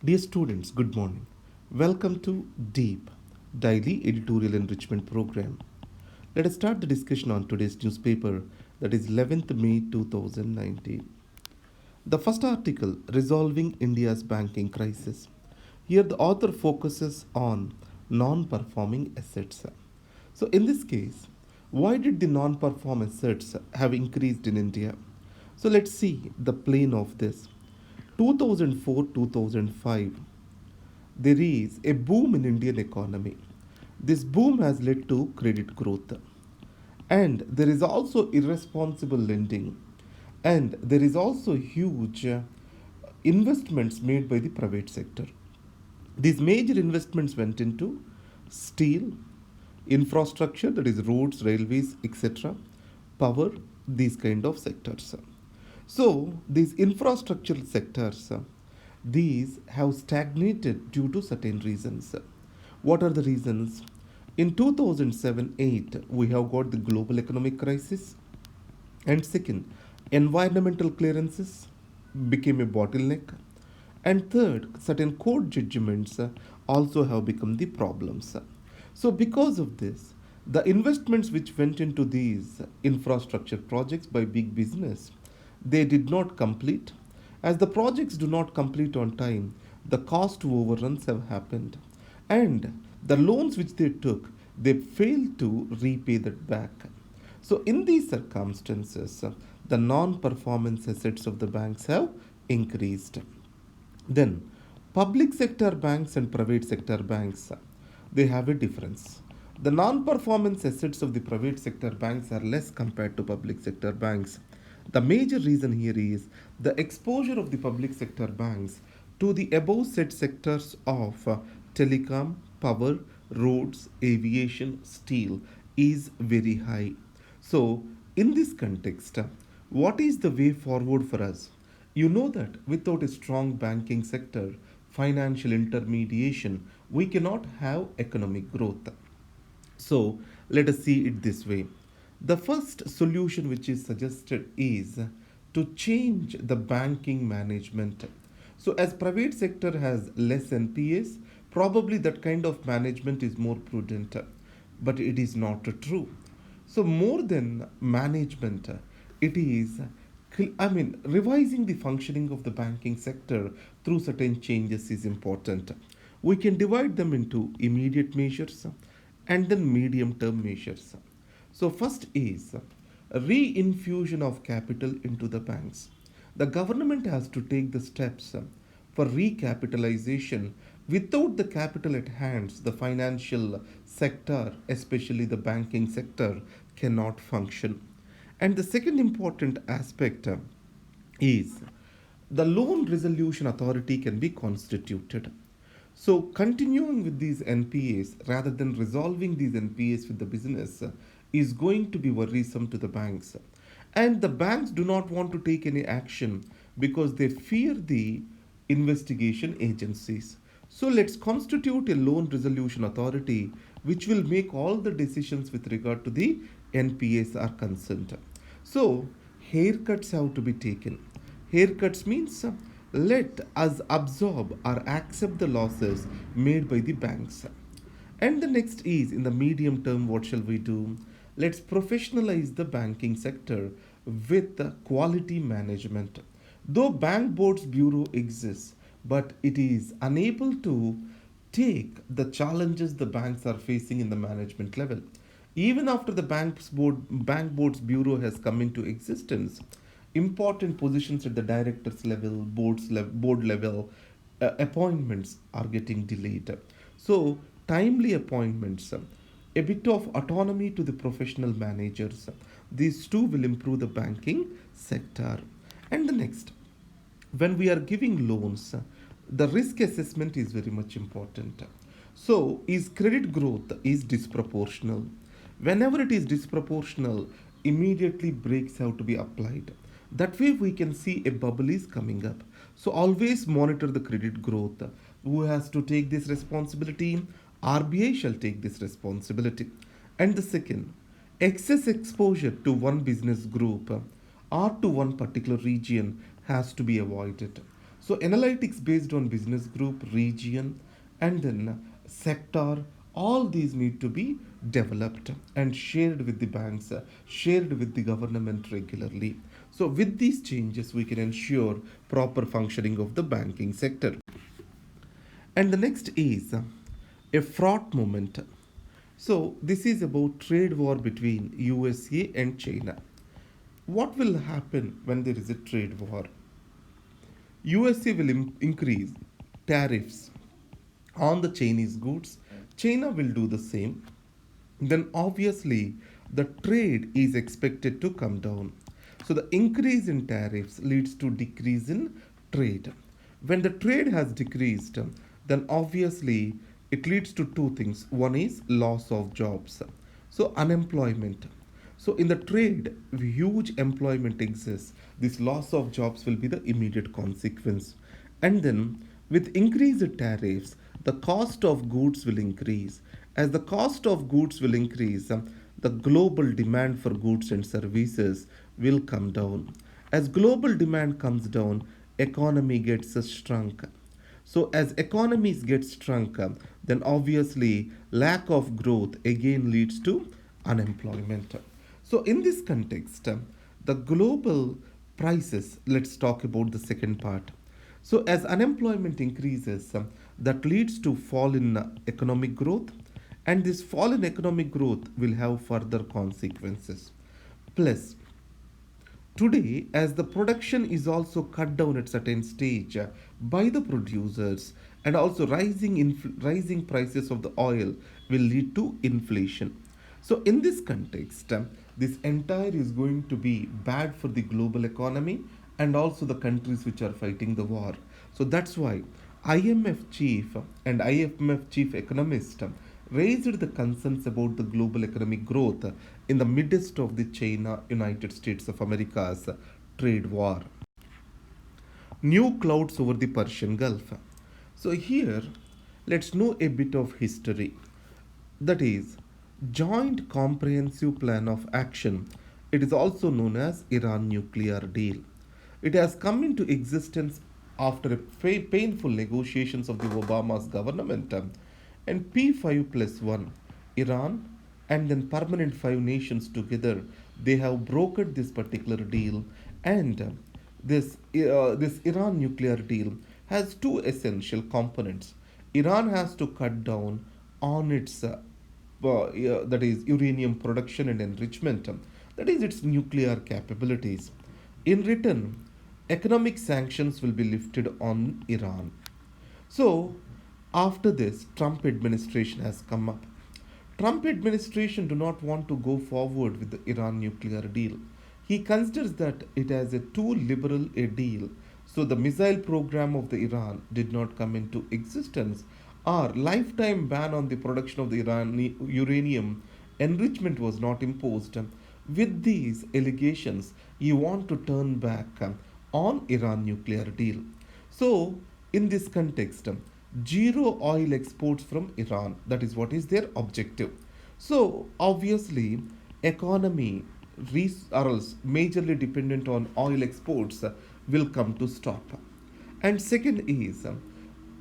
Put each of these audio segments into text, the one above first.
Dear students, good morning. Welcome to DEEP, Daily Editorial Enrichment Program. Let us start the discussion on today's newspaper, that is 11th May 2019. The first article, Resolving India's Banking Crisis. Here the author focuses on non-performing assets. So in this case, why did the non-performing assets have increased in India? So let's see the plane of this. 2004-2005, there is a boom in Indian economy. This boom has led to credit growth. And there is also irresponsible lending. And there is also huge investments made by the private sector. These major investments went into steel, infrastructure, that is roads, railways, etc., power, these kind of sectors. So these infrastructure sectors, these have stagnated due to certain reasons. What are the reasons? In 2007-8, we have got the global economic crisis, and second, environmental clearances became a bottleneck, and third, certain court judgments also have become the problems. So because of this, the investments which went into these infrastructure projects by big business, they did not complete. As the projects do not complete on time, the cost overruns have happened, and the loans which they took, they failed to repay that back. So in these circumstances, the non-performance assets of the banks have increased. Then, public sector banks and private sector banks, they have a difference. The non-performance assets of the private sector banks are less compared to public sector banks. The major reason here is the exposure of the public sector banks to the above said sectors of telecom, power, roads, aviation, steel is very high. So, in this context, what is the way forward for us? You know that without a strong banking sector, financial intermediation, we cannot have economic growth. So let us see it this way. The first solution which is suggested is to change the banking management. So as private sector has less NPAs, probably that kind of management is more prudent. But it is not true. So more than management, it is revising the functioning of the banking sector through certain changes is important. We can divide them into immediate measures and then medium term measures. So, first is reinfusion of capital into the banks. The government has to take the steps for recapitalization. Without the capital at hand, the financial sector, especially the banking sector, cannot function. And the second important aspect is the loan resolution authority can be constituted. So, continuing with these NPAs rather than resolving these NPAs with the business is going to be worrisome to the banks. And the banks do not want to take any action because they fear the investigation agencies. So, let's constitute a loan resolution authority which will make all the decisions with regard to the NPAs are concerned. So, haircuts have to be taken. Haircuts means let us absorb or accept the losses made by the banks. And the next is in the medium term, what shall we do? Let's professionalize the banking sector with quality management. Though Bank Boards Bureau exists, but it is unable to take the challenges the banks are facing in the management level. Even after the Bank Boards Bureau has come into existence, important positions at the directors level, board level, appointments are getting delayed. So, timely appointments, a bit of autonomy to the professional managers, these two will improve the banking sector. And the next, when we are giving loans, the risk assessment is very much important. So, is credit growth is disproportional? Whenever it is disproportional, immediately brakes have to be applied. That way, we can see a bubble is coming up. So, always monitor the credit growth. Who has to take this responsibility? RBI shall take this responsibility. And the second, excess exposure to one business group or to one particular region has to be avoided. So analytics based on business group, region, and then sector, all these need to be developed and shared with the banks, shared with the government regularly. So with these changes, we can ensure proper functioning of the banking sector. And the next is a fraught moment. So this is about trade war between USA and China. What will happen when there is a trade war? USA will increase tariffs on the Chinese goods. China will do the same. Then obviously the trade is expected to come down. So the increase in tariffs leads to decrease in trade. When the trade has decreased, then obviously it leads to two things. One is loss of jobs. So unemployment. So in the trade, huge employment exists. This loss of jobs will be the immediate consequence. And then with increased tariffs, the cost of goods will increase. As the cost of goods will increase, the global demand for goods and services will come down. As global demand comes down, economy gets shrunk. So as economies get shrunk, then obviously lack of growth again leads to unemployment. So in this context, the global prices, let's talk about the second part. So as unemployment increases, that leads to fall in economic growth, and this fall in economic growth will have further consequences. Plus, today, as the production is also cut down at certain stage by the producers, and also rising prices of the oil will lead to inflation. So in this context, this entire is going to be bad for the global economy and also the countries which are fighting the war. So that's why IMF chief and IMF chief economist raised the concerns about the global economic growth in the midst of the China United States of America's trade war. New clouds over the Persian Gulf. So here, let's know a bit of history. That is, Joint Comprehensive Plan of Action. It is also known as Iran nuclear deal. It has come into existence after a painful negotiations of the Obama's government, and P5 plus 1, Iran, and then permanent five nations together, they have brokered this particular deal. And this Iran nuclear deal has two essential components. Iran has to cut down on its that is uranium production and enrichment, that is its nuclear capabilities. In return, economic sanctions will be lifted on Iran. So, after this, Trump administration has come up. Trump administration do not want to go forward with the Iran nuclear deal. He considers that it as a too liberal a deal. So the missile program of the Iran did not come into existence, or lifetime ban on the production of the Iranian uranium enrichment was not imposed. With these allegations, he want to turn back on Iran nuclear deal. So in this context, zero oil exports from Iran. That is what is their objective. So obviously, economy or else majorly dependent on oil exports will come to stop. And second is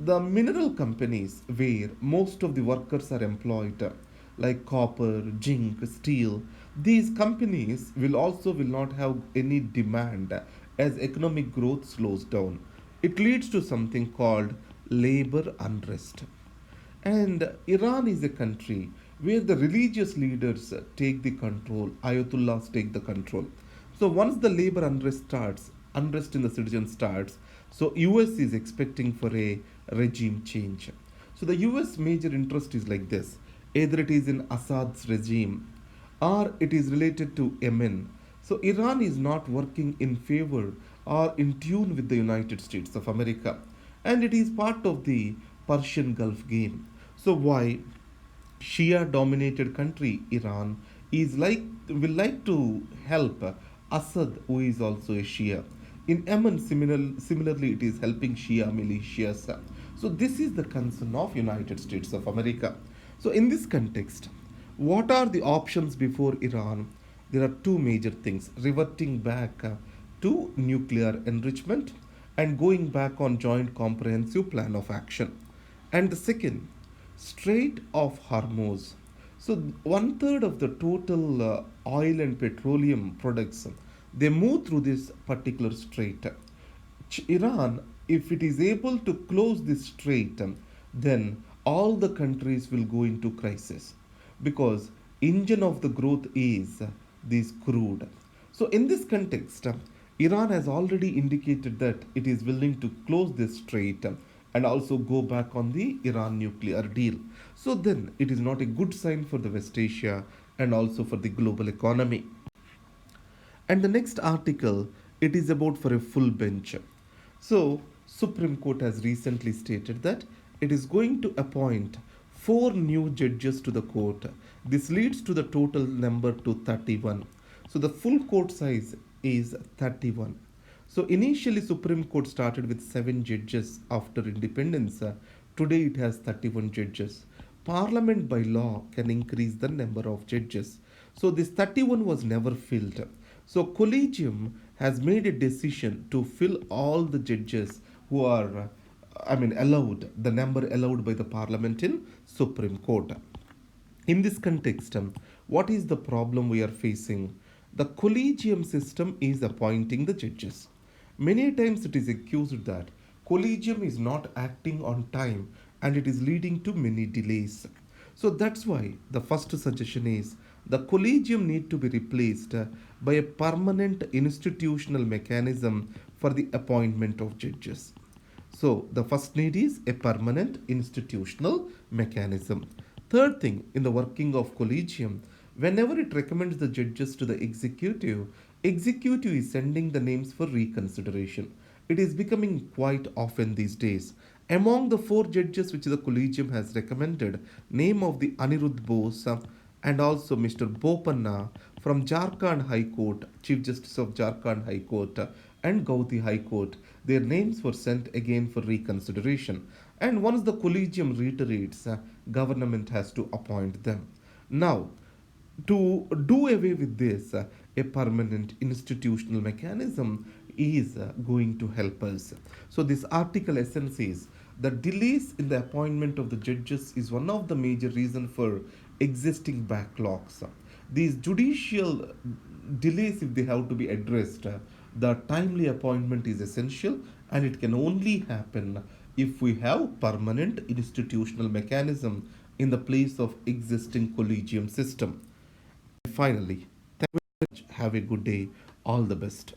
the mineral companies where most of the workers are employed, like copper, zinc, steel. These companies will not have any demand as economic growth slows down. It leads to something called labor unrest. And Iran is a country where the religious leaders take the control, Ayatollahs take the control. So once the labor unrest starts, unrest in the citizens starts, so US is expecting for a regime change. So the US major interest is like this. Either it is in Assad's regime or it is related to Yemen. So Iran is not working in favor or in tune with the United States of America, and it is part of the Persian Gulf game. So why Shia dominated country Iran is like will like to help Assad, who is also a Shia. In Yemen, similarly, it is helping Shia militias. So this is the concern of United States of America. So in this context, what are the options before Iran? There are two major things: reverting back to nuclear enrichment, and going back on joint comprehensive plan of action. And the second, Strait of Hormuz. So one third of the total oil and petroleum products they move through this particular strait. Iran, if it is able to close this strait, then all the countries will go into crisis because engine of the growth is this crude. So in this context, Iran has already indicated that it is willing to close this strait and also go back on the Iran nuclear deal. So then it is not a good sign for the West Asia and also for the global economy. And the next article, it is about for a full bench. So, Supreme Court has recently stated that it is going to appoint four new judges to the court. This leads to the total number to 31. So, the full court size is 31. So, initially, Supreme Court started with 7 judges after independence. Today, it has 31 judges. Parliament by law can increase the number of judges. So, this 31 was never filled. So, Collegium has made a decision to fill all the judges who are, allowed, the number allowed by the Parliament in Supreme Court. In this context, what is the problem we are facing? The collegium system is appointing the judges. Many times it is accused that collegium is not acting on time and it is leading to many delays. So that's why the first suggestion is the collegium need to be replaced by a permanent institutional mechanism for the appointment of judges. So the first need is a permanent institutional mechanism. Third thing, in the working of collegium, whenever it recommends the judges to the executive is sending the names for reconsideration. It is becoming quite often these days. Among the 4 judges which the collegium has recommended, name of the Anirudh Bose and also Mr. Bopanna from Jharkhand High Court, Chief Justice of Jharkhand High Court and Gauti High Court, their names were sent again for reconsideration. And once the collegium reiterates, government has to appoint them. Now, to do away with this, a permanent institutional mechanism is going to help us. So, this article essence is that delays in the appointment of the judges is one of the major reasons for existing backlogs. These judicial delays, if they have to be addressed, the timely appointment is essential and it can only happen if we have permanent institutional mechanism in the place of existing collegium system. Finally, thank you very much. Have a good day. All the best.